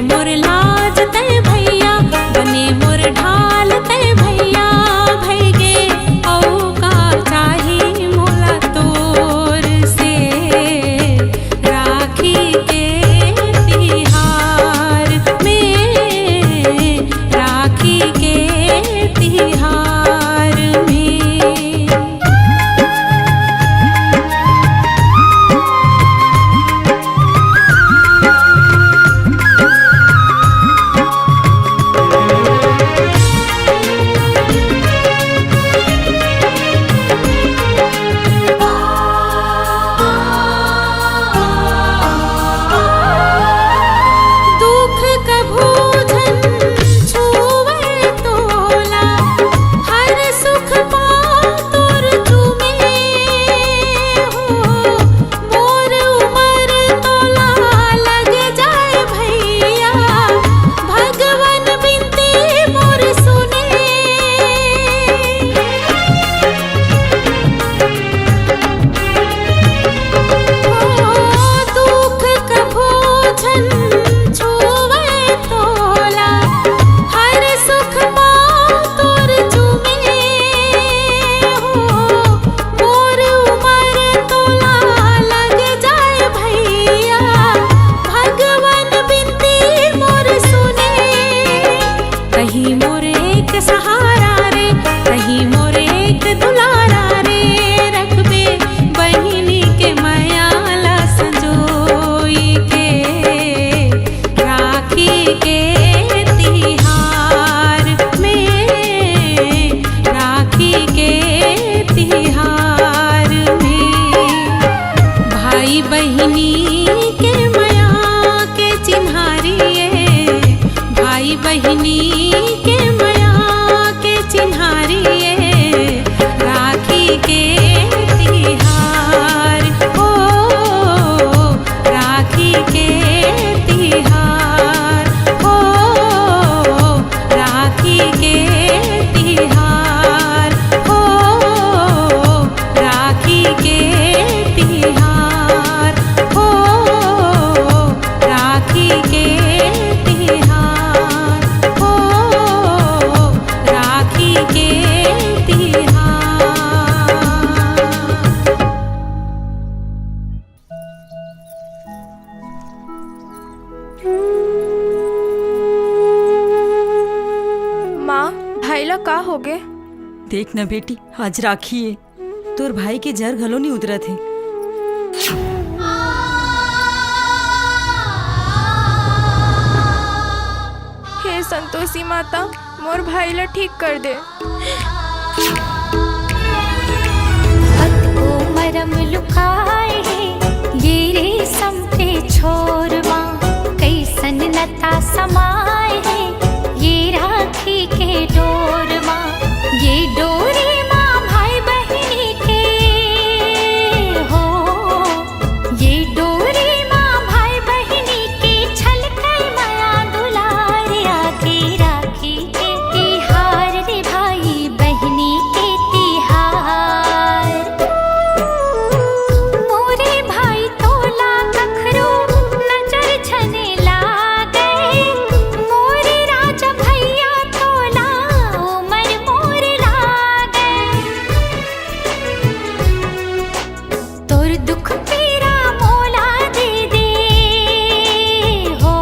मोर लाज तय भैया, बने मोर ढाल तय भैया, भैगे औ का चाही मोला तोर से, राखी के तिहार में, राखी के तिहार में। दुख कभू झन छुवे तोला, हर सुख पाओ तोर चूमे हो, मोर उमर तोला लग जाए भैया, भगवन बिनती मोर सुने। दुख कभू झन छुवे तोला, हर सुख पाओ तोर चूमे हो, मोर उमर तोला लग जाए भैया, भगवन बिनती मोर सुने। कहीं मोर एक सहारा रे, कहीं मोर एक दुलारा रे, रखबे बहिनी के मयाला संजोई के, राखी के तिहार में, राखी के तिहार में। भाई बहिनी के मया के चिन्हारिए, भाई बहिनी के मया के चिन्हारिए, राखी के तिहार हो, राखी के तिहार हो, राखी के तिहार हो, राखी के तिहार हो, राखी के तिहार हो, राखी के तिहार। माँ, भाई ला का हो गए? देख न बेटी, आज राखी है, तोर भाई के जर घलो नहीं उतरत है। हे संतोषी माता, मोर भाई ला ठीक कर दे। को मरम लुकाए ये रेशम पे छोरवा, कैसन लता समाए है ये राखी के डोरवा, ये डोरी माँ भाई बहिनी के हो, ये डोरी माँ भाई बहिनी के छलकै माया दुलार, आगे राखी के तिहार रे भाई बहिनी के तिहार। मोरे भाई तोला कखरो नजर छने लागे, मोरे राजा भैया तोला उमर मोर लागे, तोर दुख पीरा मोला दे दे हो,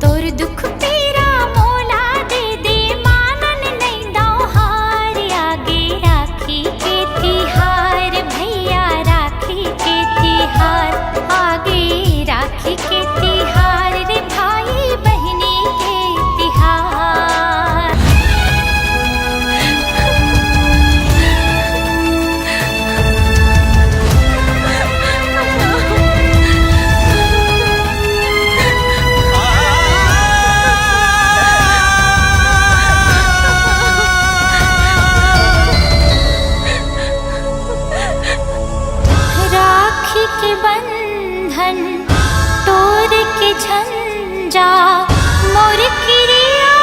तोर दुख पीरा मोला दे दे, मानन नहीं दाओ हार, आगे राखी के तिहार भैया, राखी के तिहार, आगे राखी के तिहार रे भाई बहिनी के तिहार। राखी के बंधन तोर के झंझा, मोर किरिया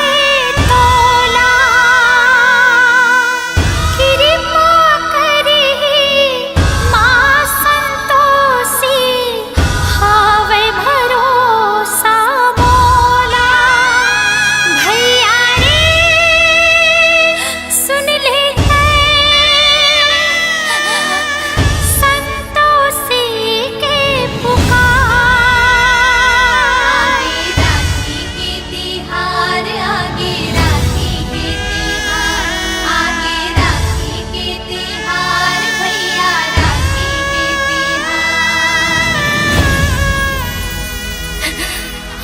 है तोला, कृपा करी माँ संतोषी, हावे भरोसा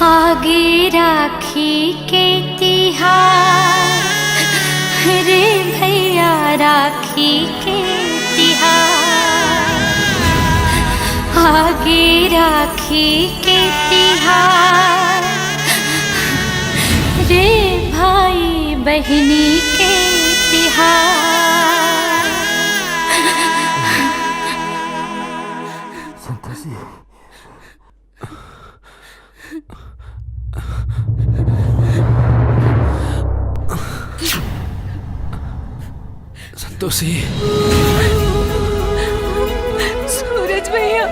आगे राखी के तिहार रे भैया राखी के तिहार, आगे राखी के तिहार रे भाई बहनी के तिहार। संतोषी, सूरज भैया,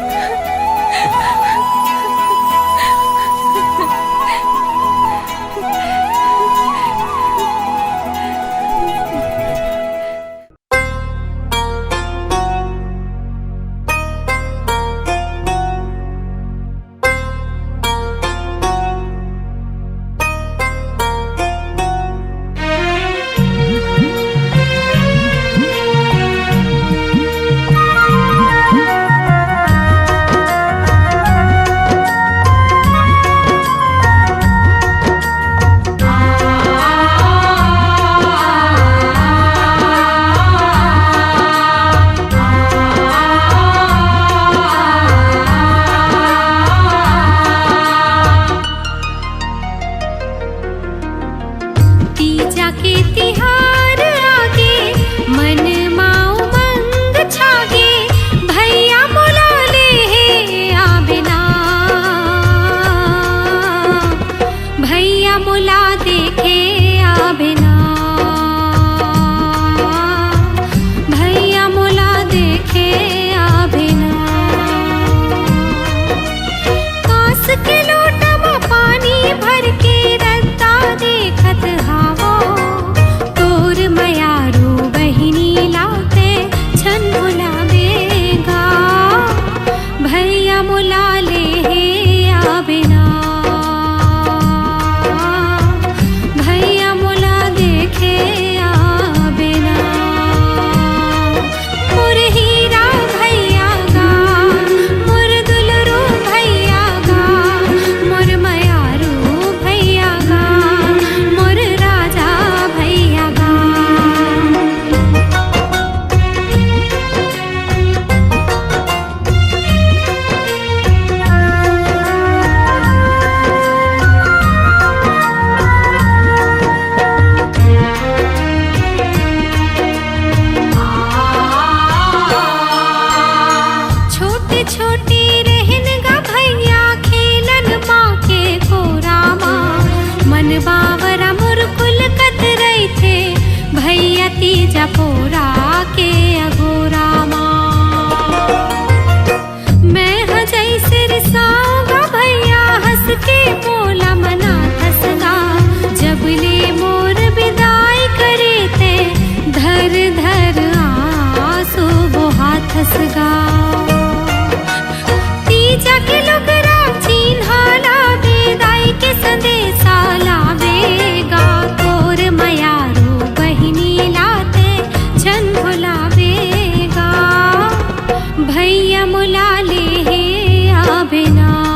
भैया मुला ले हे आबेना।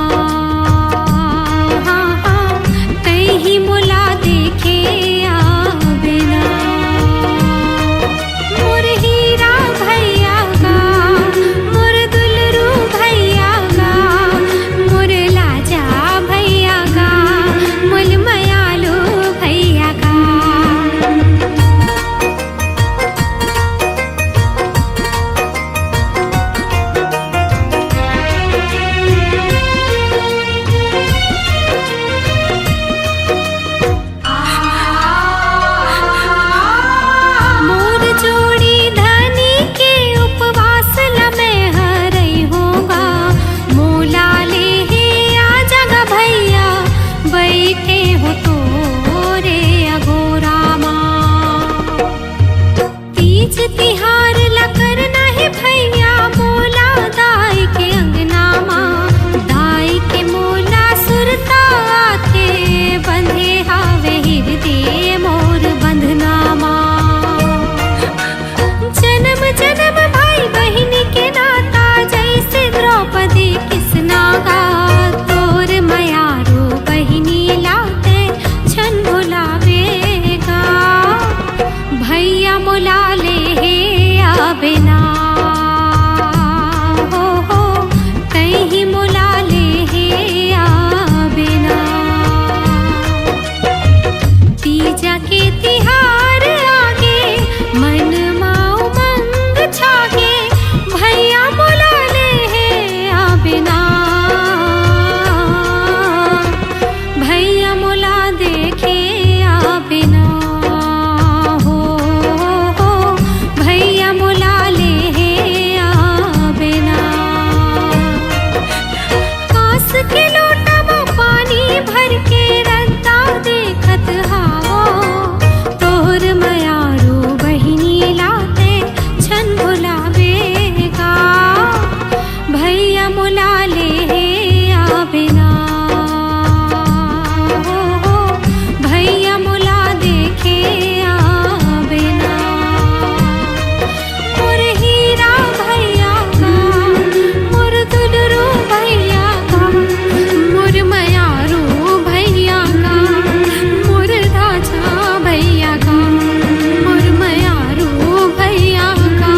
के लोटा में पानी भर के रत्ता देखत हावो तोर मयारू बहिनी लाते छन भुलावेगा भैया मुला ले आवेना भैया मुला देखे आवेना मोर हीरा भैया का मोर दुलरू भैया का मोर मयारू भैया का मोर राजा भैया का मोर मयारू भैया का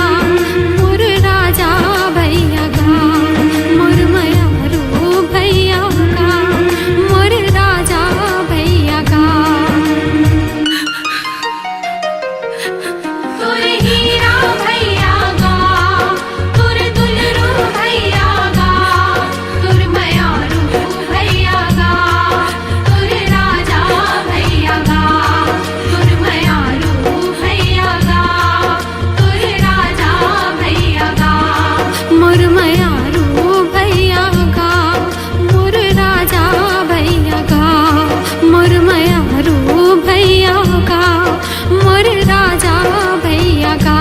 मोर राजा भैया का मोर मयारू भैया का मोर राजा भैया का तोर हीरा भैया गा तोर दुलरू भैया गा तोर मयारू भैया गा तोर राजा भैया गा तोर मयारू भैया गा तोर राजा भैया गा मोर मयारू भैया गा मोर राजा भैया गा मोर मयारू भैया गा मोर राजा भैया गा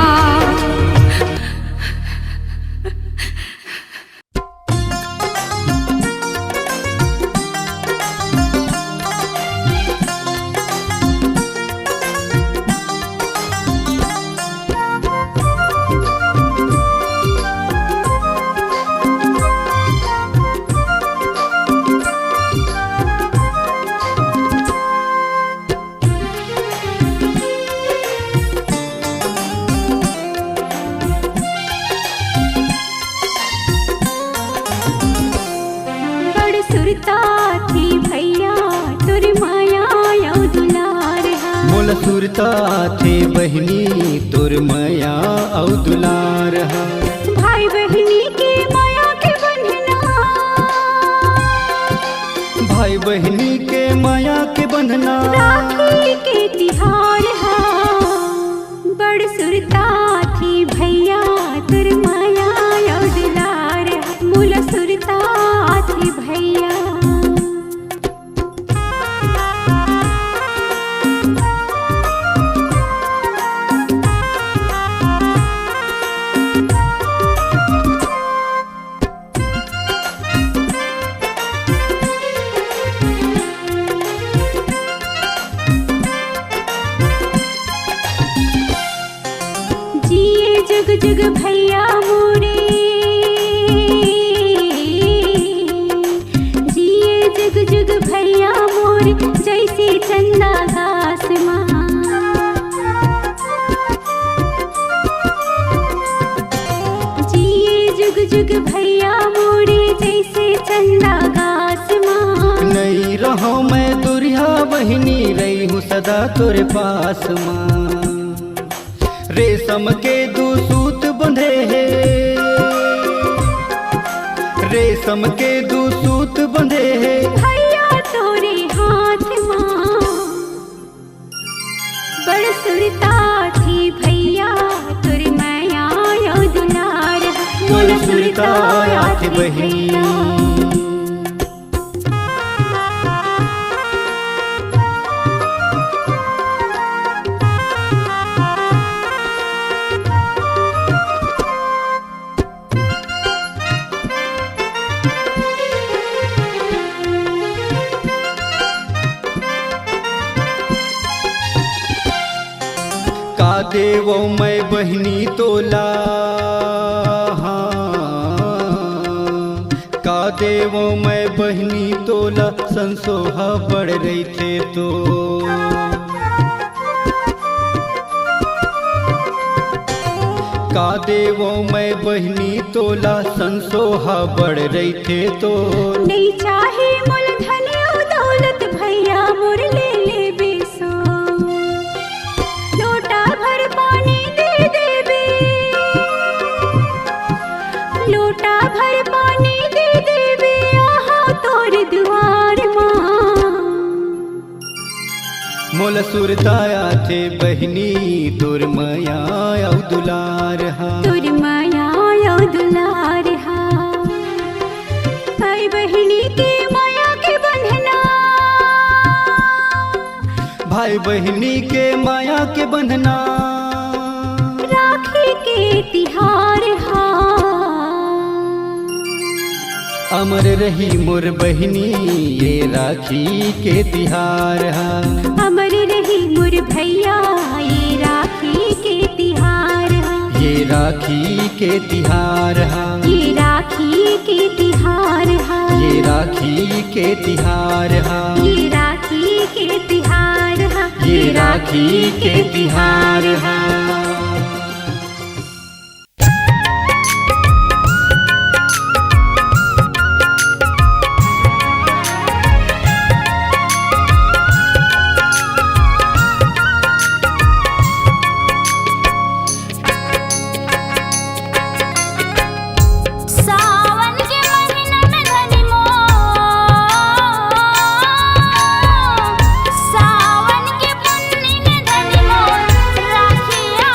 बड़ सुरता थी भैया तुर माया यौ दुलार हा मोल सुरता थे बहनी तोर मया औ दुलार हा भाई बहनी की माया के बंधना भाई बहनी के माया के बंधना राखी के तिहार हा बड़ सुरता थी भैया तुर माया यौ दुलार हा मूल सुरता थी भैया जिए जुग जुग भैया मोरे जिए जुग जुग भैया मोरे जैसे चंदा आसमां जिए जुग जुग भैया मोरे जैसे चंदा आसमां नहीं रहो मैं दुरिया बहनी रही हूँ सदा तोरे पास माँ रेशम के दू सूत बंधे है रेशम के दू सूत बंधे है भैया तोरे हाथ माँ बड़ सुरता थी भैया तुर माया यौ दुलार तोर सुरता थी बहनी का देवो मैं बहनी तोला हाँ का देवो मैं बहनी तोला संसोहा बढ़ रही थे तो का देवो मैं बहनी तोला संसोहा बढ़ रही थे तो नहीं चाहे मुल धन और दौलत भैया मोर ले ले बेसो लोटा भर पानी दे देबे लोटा भर पानी दे देबे आहा तोर दुआर माँ मोल सुरताया थे बहनी तोर माया औ दुलार हा तुर माया यौ दुलार हा भाई बहनी के भाई बहनी के माया के बंधना राखी के तिहार हा अमर रही मोर बहनी ये राखी के तिहार हा अमर रही मोर भैया ये राखी के तिहार हा ये राखी के तिहार हा ये राखी के तिहार हा ये राखी के तिहार हा ये राखी के तिहार हा ये राखी के तिहार हा सावन के पुन्नी में धनी मोर राखिया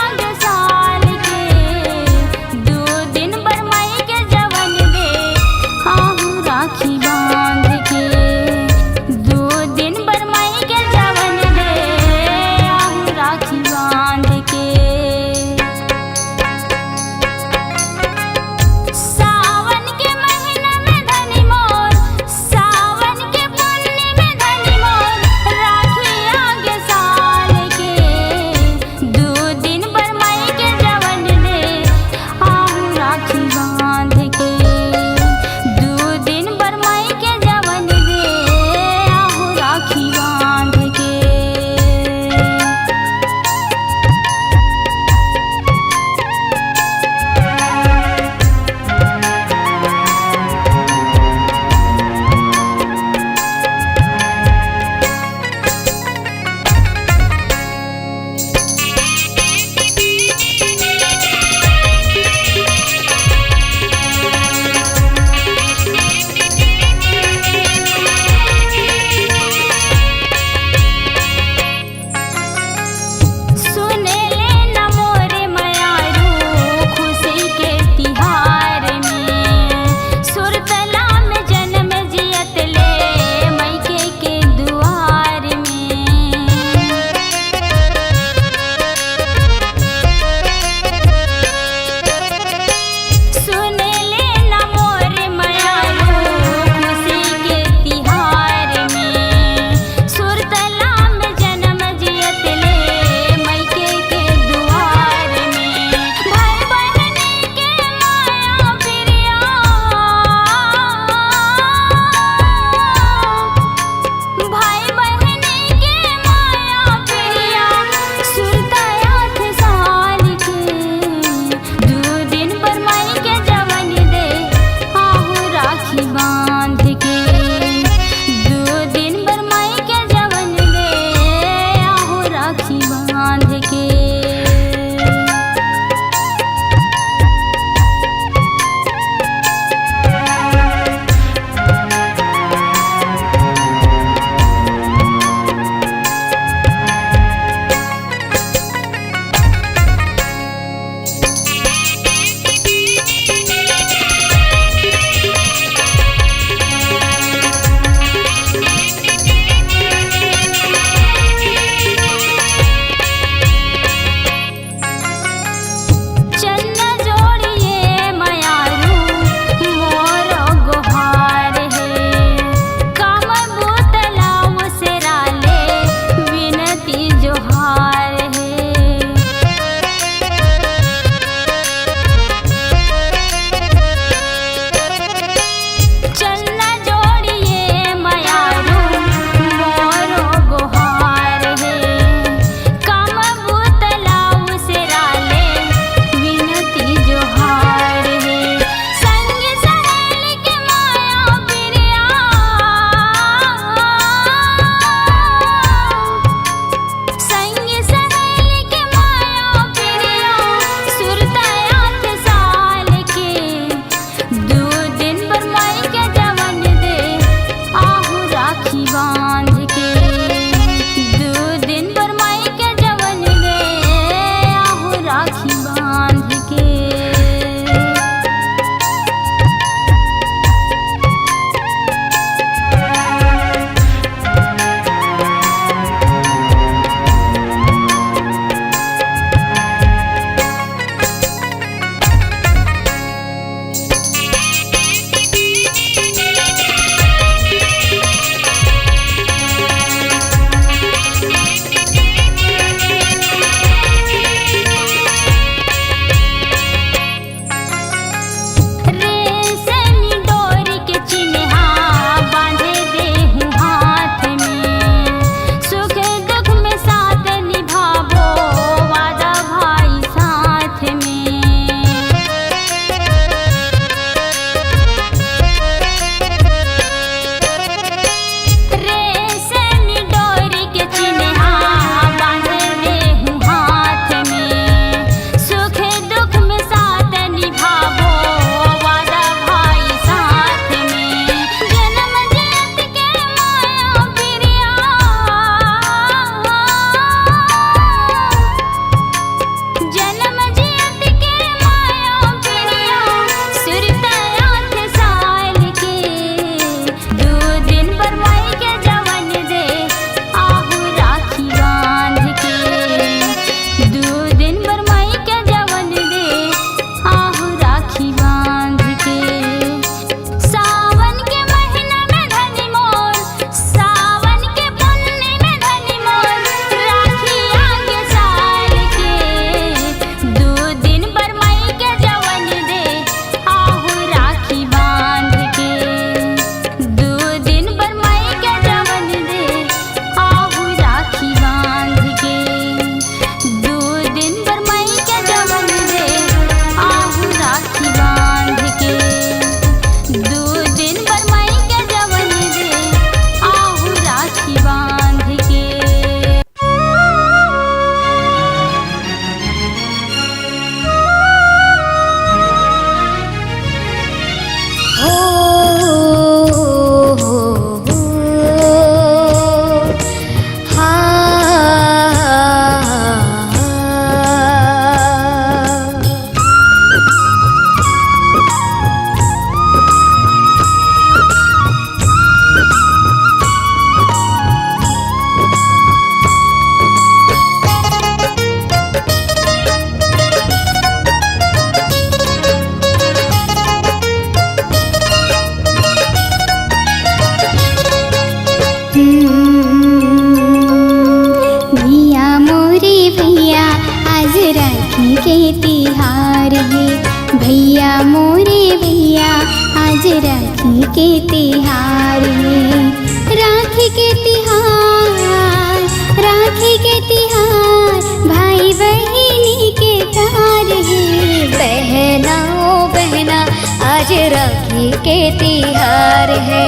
आज राखी के तिहार है।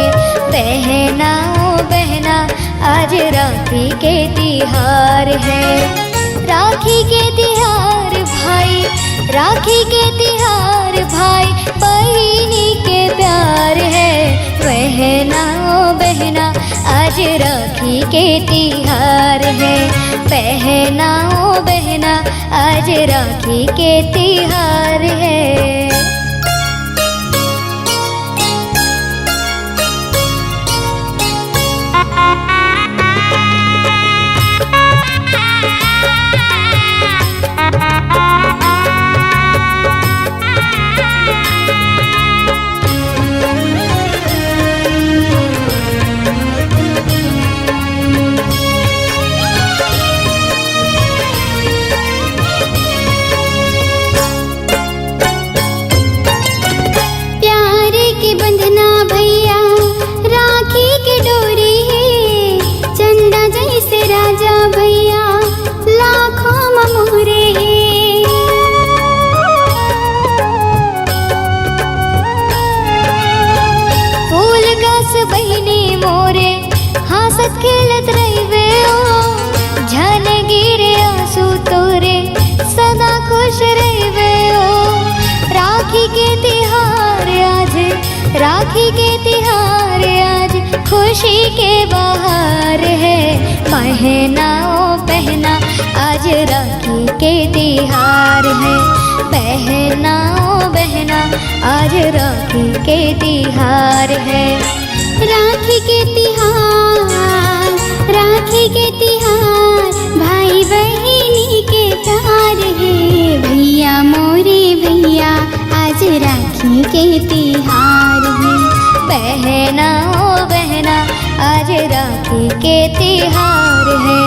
बहना ओ बहना आज राखी के तिहार है। राखी के तिहार भाई, राखी के तिहार भाई बहिनी के प्यार है। बहना ओ बहना आज राखी के तिहार है। बहना ओ बहना आज राखी के तिहार है। बहिनी मोरे हंसत खेलत रहिवे ओ, झन गिरे आंसू तोरे सदा खुश रहिवे ओ। राखी के तिहार आज, राखी के तिहार आज खुशी के बहार है। बहना ओ बहना आज राखी के तिहार है। बहना ओ बहना आज राखी के तिहार है। राखी के तिहार, राखी के तिहार भाई बहिनी के प्यार है। भैया मोरे भैया आज राखी के तिहार है। बहना ओ बहना आज राखी के तिहार है।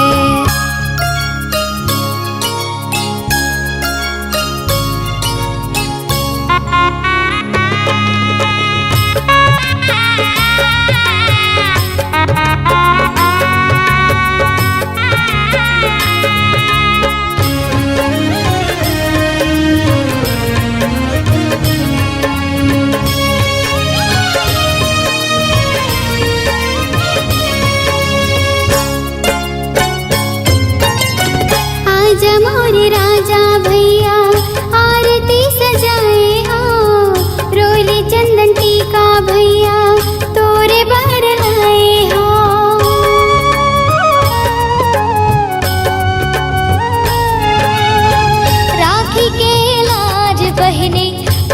मोरे राजा भैया आरती सजाए हो, रोली चंदन टीका भैया तोरे बर लाए हो। राखी के लाज बहिनी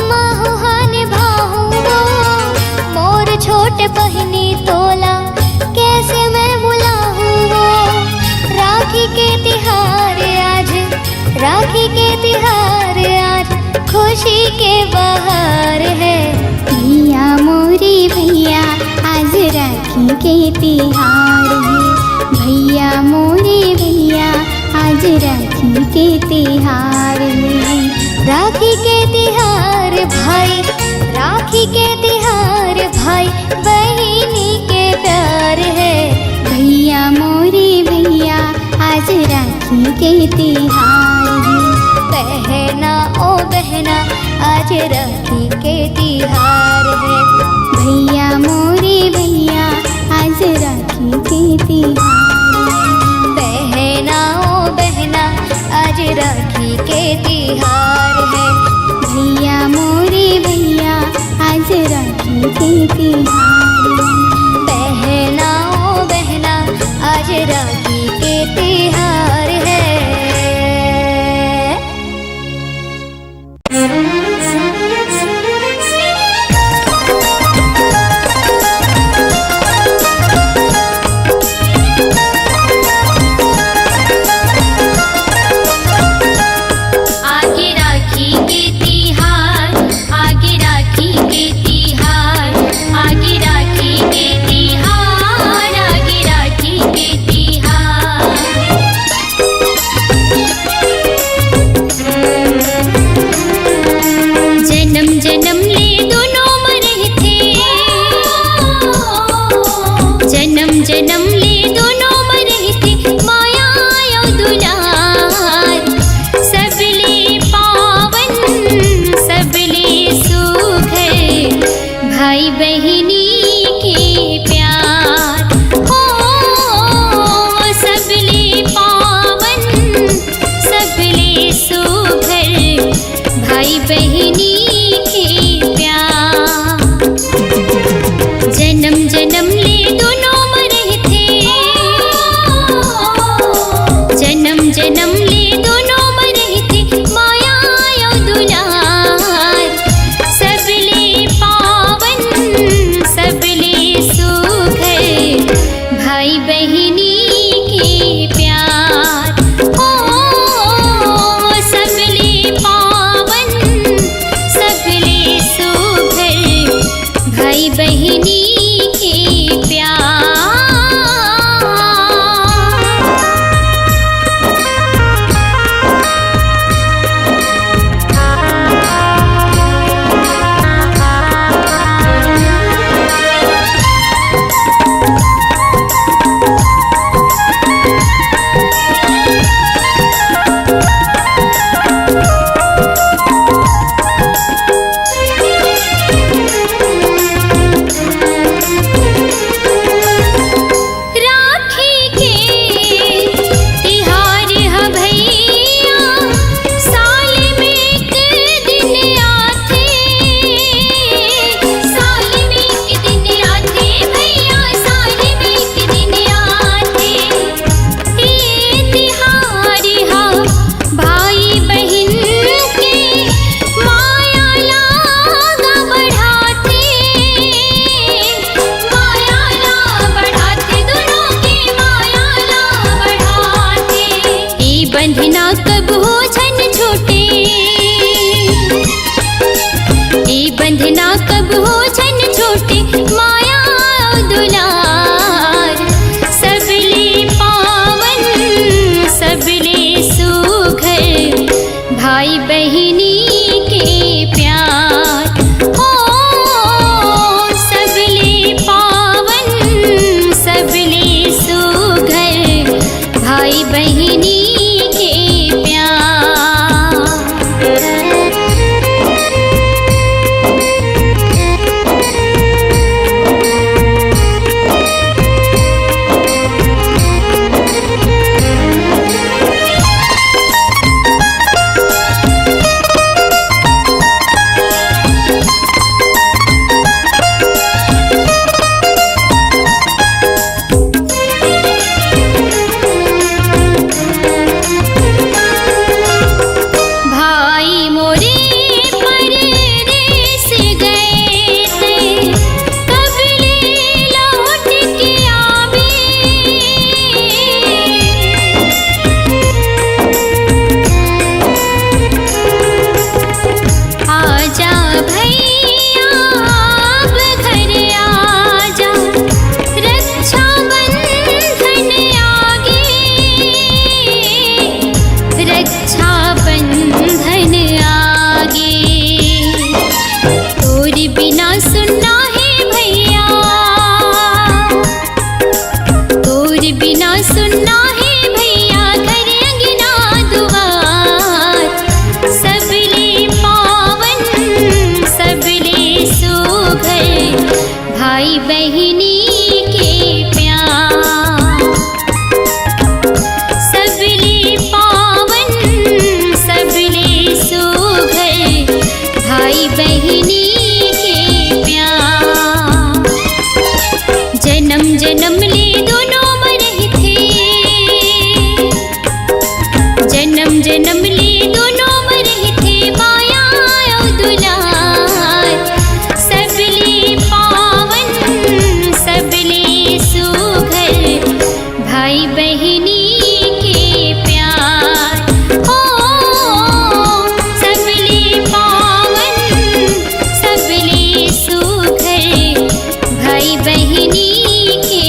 माहुहान भाहू, मोर छोट बहिनी तोला कैसे मैं बुलाऊं। राखी के तिहार आज, राखी के तिहार आज खुशी के बहार है। भैया मोरे भैया आज राखी के तिहार है। भैया मोरे भैया आज राखी के तिहार है। राखी के तिहार भाई, राखी के तिहार भाई बहिनी के प्यार है। भैया मोरे भैया आज राखी के तिहार है। बहना ओ बहना आज राखी के तिहार है। भैया मोरे भैया आज राखी के तिहार है। बहना ओ बहना आज राखी के तिहार है। भैया मोरे भैया आज राखी के तिहार है। बहना ओ बहना आज राखी के तिहार है। आगे राखी के तिहार, आगे राखी के तिहार, आगे राखी के तिहार, आगे राखी के तिहार। जन्म जन्म ले दोनों मरे थे, जन्म जन्म ले दोनों मरे थे, माया यो दुलार। सबले पावन सबले सुख है, बहिनी के प्यार हो सबले पावन सबले सुघर भाई बहिनी के प्यार। बंधना कब हो झन छोटे, ये बंधना कब हो झन छोटे, माया दुलार सबले पावन सबले सुघर भाई बहिनी के प्यार हो सबले पावन सबले सुघर भाई बहिनी भाई बहिनी के प्यार सबले पावन सबले सुघर भाई बहिनी के प्यार। जन्म जन्म ले दोनों मरे थे, जन्म जन्म ले दोनों मरे थे, माया और दुलार सबले पावन सबले सुघर भाई बहिनी के प्यार हो सबले पावन सबले सुघर भाई बहिनी के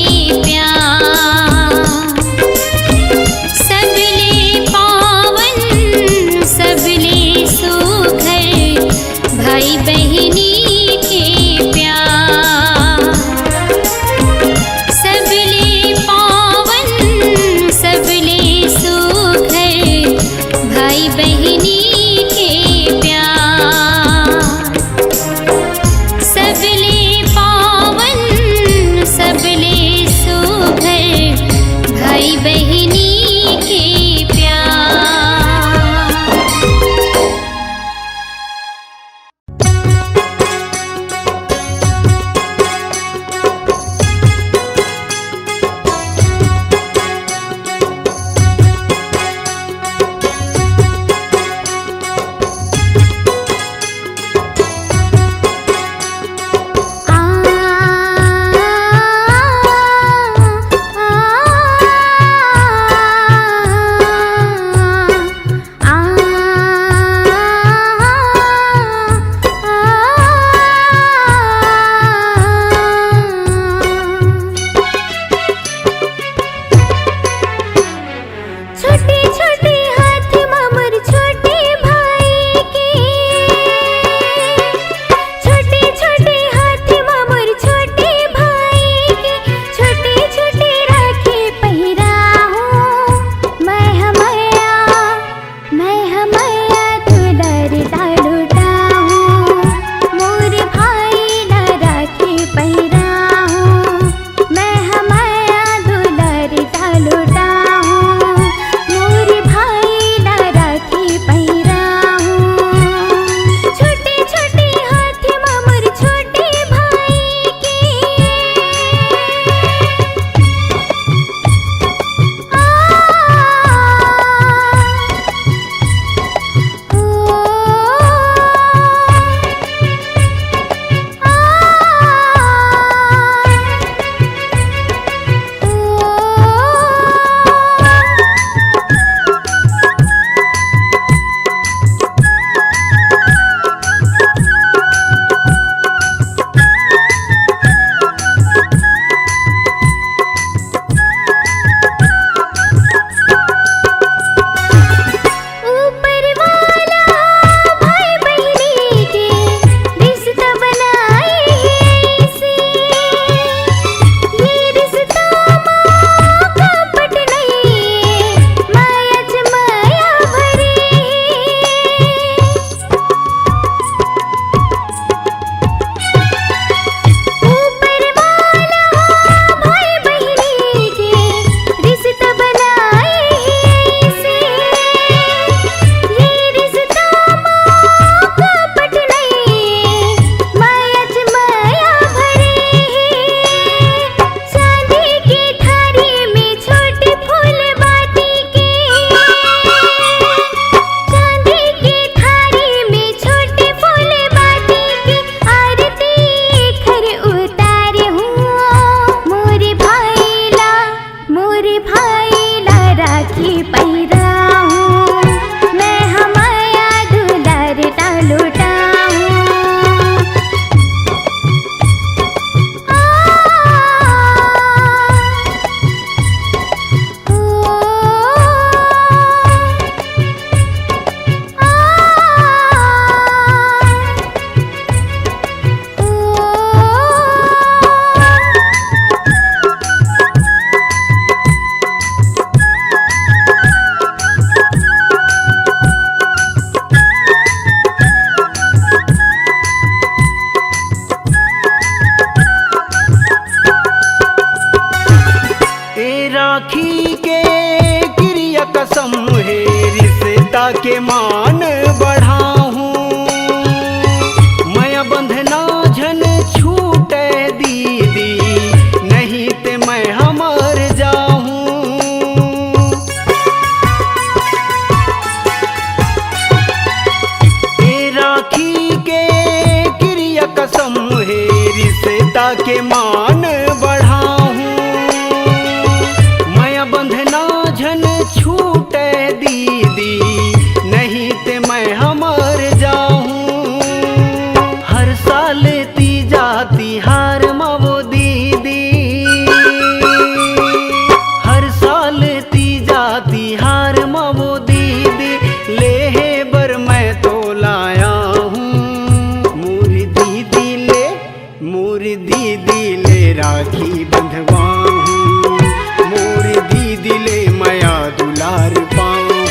राखी के क्रिया कसम है रिश्ता के मान बढ़ाऊं मैं बंधना झन छूटे दीदी नहीं ते मैं हमर जाऊं ए राखी के क्रिया कसम है रिश्ता के मान बढ़ाऊं मैं बंधना झन छूटे दीदी नहीं ते मैं हमर जाऊं हर साल तीजा तिहार मवो दीदी हर साल तीजा तिहार मवो दीदी ले बर मैं तो लाया हूँ मोरी दीदी ले राखी बंधवाऊं मोरी दीदी ले माया दुलार पाऊं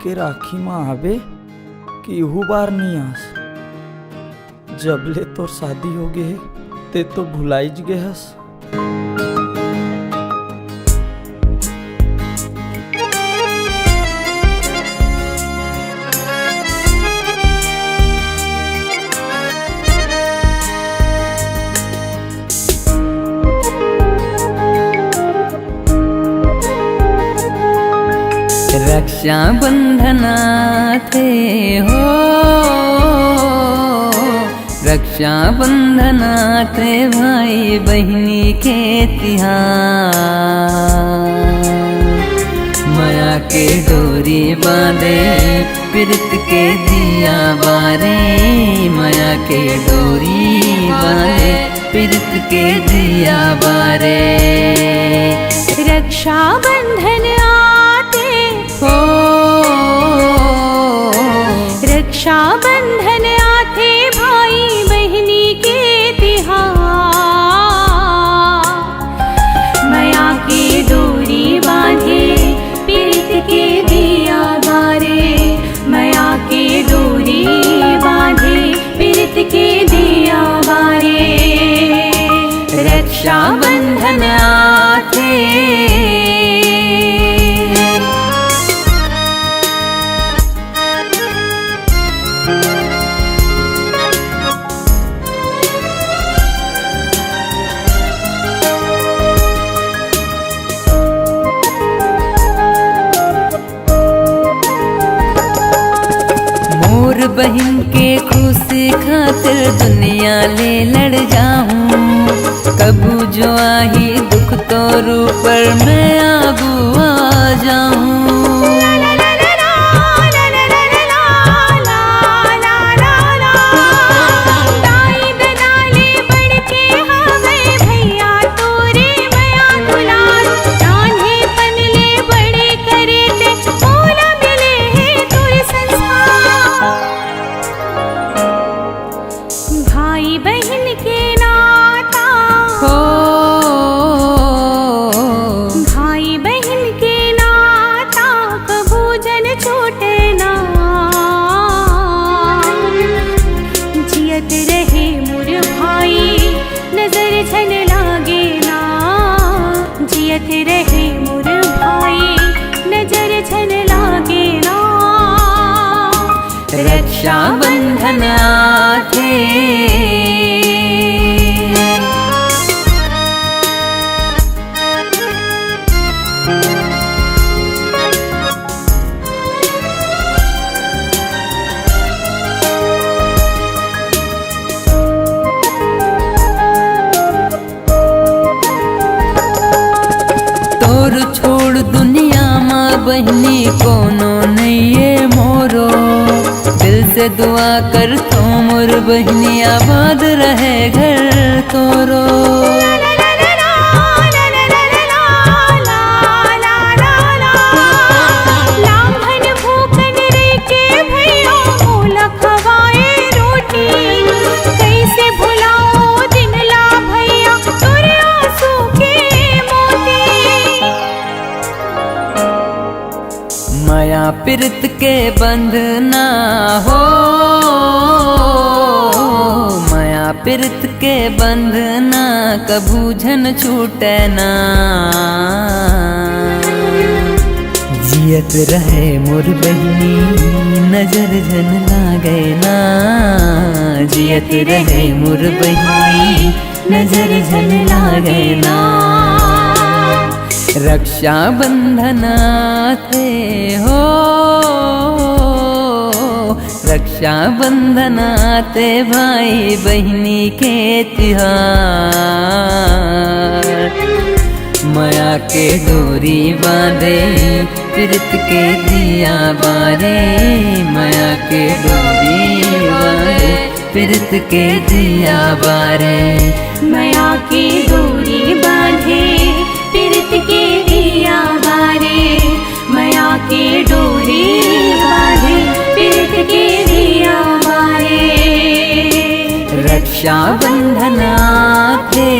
के राखी माँ आवे कि इहू बार नहीं आस जबले तोर शादी हो गे ते तो भुलाइज गे हस रक्षा बंधना थे हो रक्षा बंधना थे भाई बहनी के तिहार माया के डोरी बांधे प्रीत के दिया बारे माया के डोरी बांधे प्रीत के दिया बारे रक्षा बंधन आते हो रक्षा बंधन आते भाई बहनी के तिहार माया की डोरी बांधे प्रीत के दिया बारे माया की डोरी बांधे प्रीत के दिया बारे रक्षा बंधन आते दुनिया ले लड़ जाऊं, कबू जो आही दुख तोरू पर मैं आगू आ जाऊं। भाई बहन के नाता हो भाई बहन के नाता कबू जन छूटे ना, जियत रहे मोर भाई नजर झन लागे ना, जियत रहे मोर भाई नजर झन लागे ना। रक्षा बंधन थे तोर छोड़ दुनिया माँ बहनी कोनो नहीं है मोरो, दिल से दुआ कर तो मोर बहनी आबाद रहे घर तोरो। लांघन भूखन रे के भैया मोला खवाए रोटी, कैसे भुलाओ दिन ला भैया तोरे आंसू के मोती। माया पिरत के बंधना हो, माया पिरत के बंधना कभू झन छूटे ना, जियत रहे मोर बहनी नजर झन लागे ना, जियत रहे मोर बहनी नजर झन लागे ना। रक्षा बंधना थे हो रक्षा बंधना थे भाई बहनी के तिहार, माया के डोरी बांधे प्रीत के दिया बारे, माया के डोरी बांधे प्रीत के दिया बारे। माया की डोरी बांधे प्रीत के दिया बारे, माया की डोरी बांधे प्रीत के दिया बारे। रक्षा बंधना थे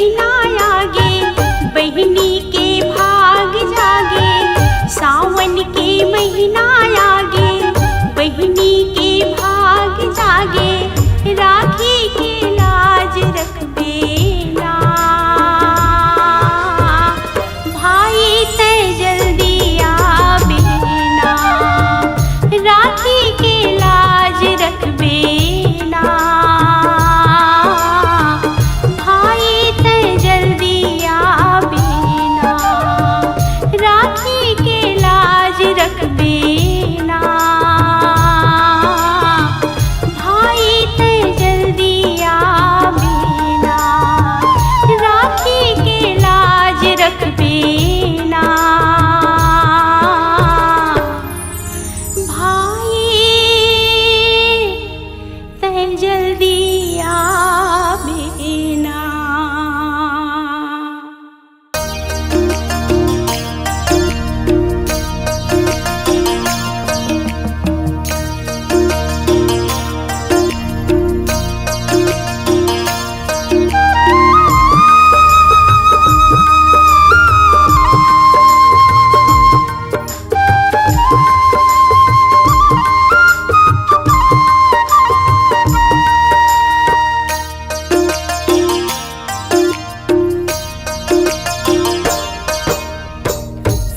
महीना आगे बहिनी के भाग जागे। सावन के महीना आगे बहिनी के भाग जागे। राखी के लाज रखबे ना भाई ते जल्दी आबे ना। राखी के लाज रखबे ना भाई ते जल्दी आबे ना। राखी के लाज रखबे ना भाई ते जल्दी आबे ना। राखी के लाज रखबे ना भाई ते जल्दी आबे ना।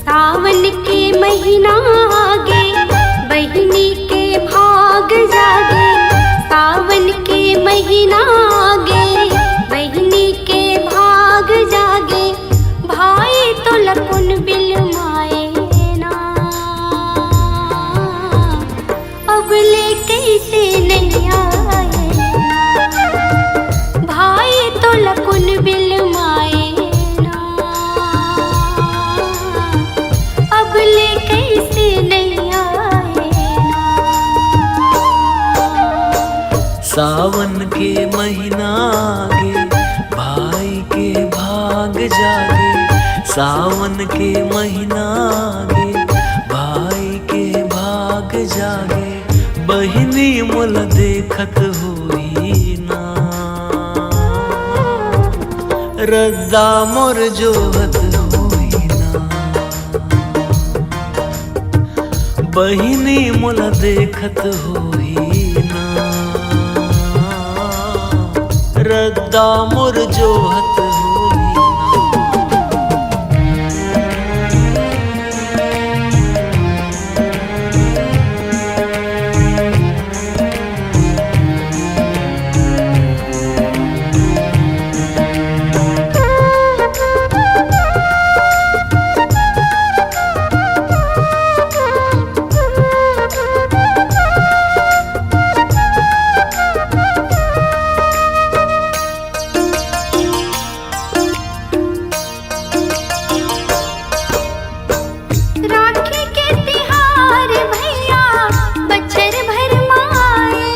सावन के महीना आगे बहिनी के भाग जागे। सावन के महीना आगे बहिनी के भाग जागे। भाई तो लकुन बिल माए ना अब ले कैसे नहीं आए ना। भाई तो लकुन बिल माए ना अब ले कैसे नहीं आए ना। सावन के महीना आगे भाई के भाग जागे। सावन के महीना आगे भाई के भाग जागे। बहिनी मुल देखत होई ना रद्दा मोर जोहत होई ना। बहिनी मुल देखत होई ना रद्दा मोर जोहत होई ना। राखी के तिहार भैया बचर भर माए।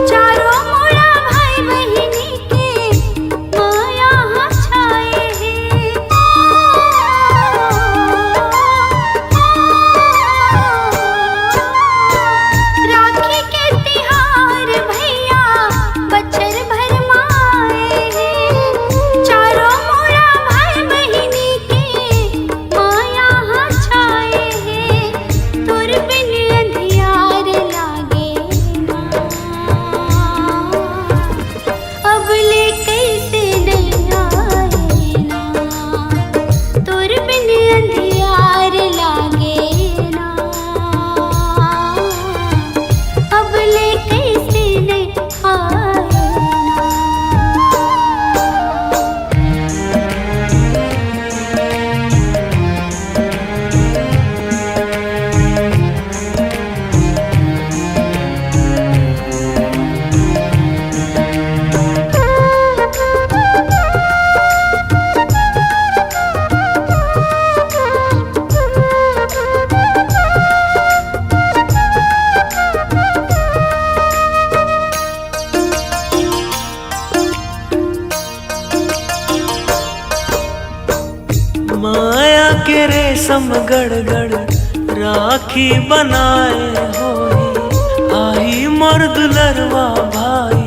चारों मोड़ा भाई बहिनी के माया छाए हैं। राखी के तिहार भैया बचर भर माए हैं। चारों मोड़ा भाई बहिनी के माया छाए हैं। तुर बिन अंधियार लागे ना अब ले कैसे नहीं आए ना। तुर बिन अंधियार लागे ना अब ले कैसे नहीं आए ना। माया के रेशम गड़गड़ राखी बनाए होई। आई मोर दुलरवा भाई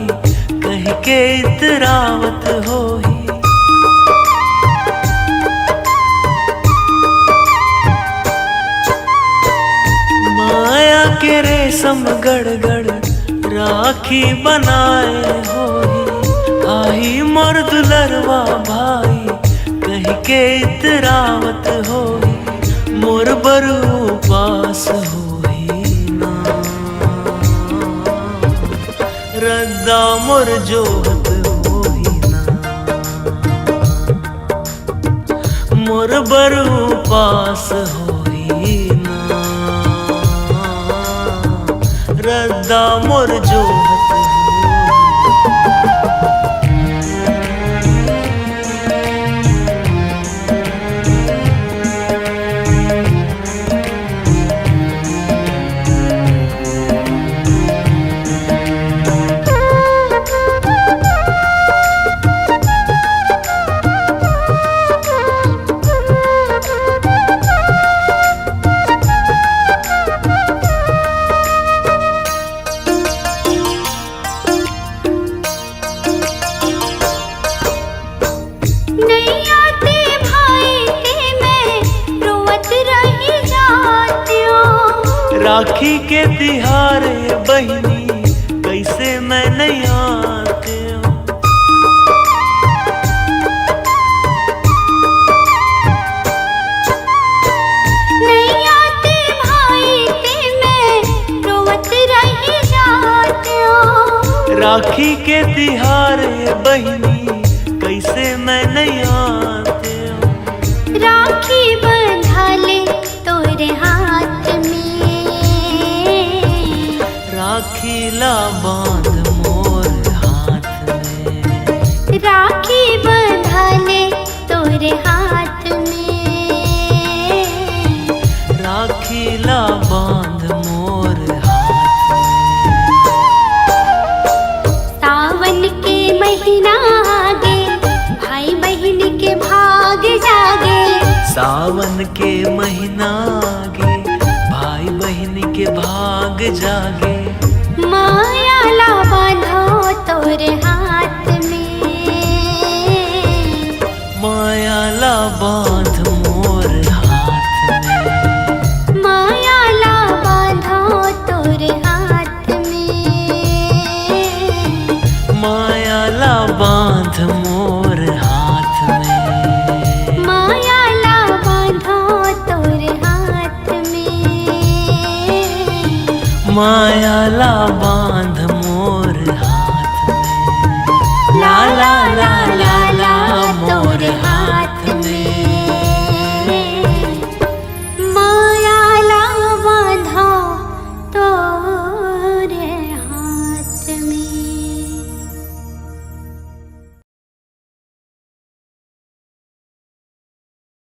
कह के इतरावत होई। रेशम गड़गड़ राखी बनाए होई आई मोर दुलरवा भाई कह के इतरावत होई मोर बरू पास होई ना रद्दा मोर जोहत होई ना मोर बरू पास होई ना रद्दा मोर जोहत होई राखी के तिहारे बहनी कैसे मैं नहीं आते हूँ नहीं आते भाई ते मैं रोवत रही जाती हूँ राखी के तिहारे बहनी कैसे मैं नहीं आते हूँ राखी बंधा ले तोरे हाथ में राखी ला बांध मोर हाथ में राखी बंधा ले तोरे हाथ में राखी ला बांध मोर हाथ में सावन के महीना आगे भाई बहन के भाग जागे सावन के महीना आगे भाई बहन के भाग जागे माया ला बांधो तोरे हाथ में माया ला बांध मोर हाथ में माया ला बांधो तोरे हाथ में माया ला बांध मोर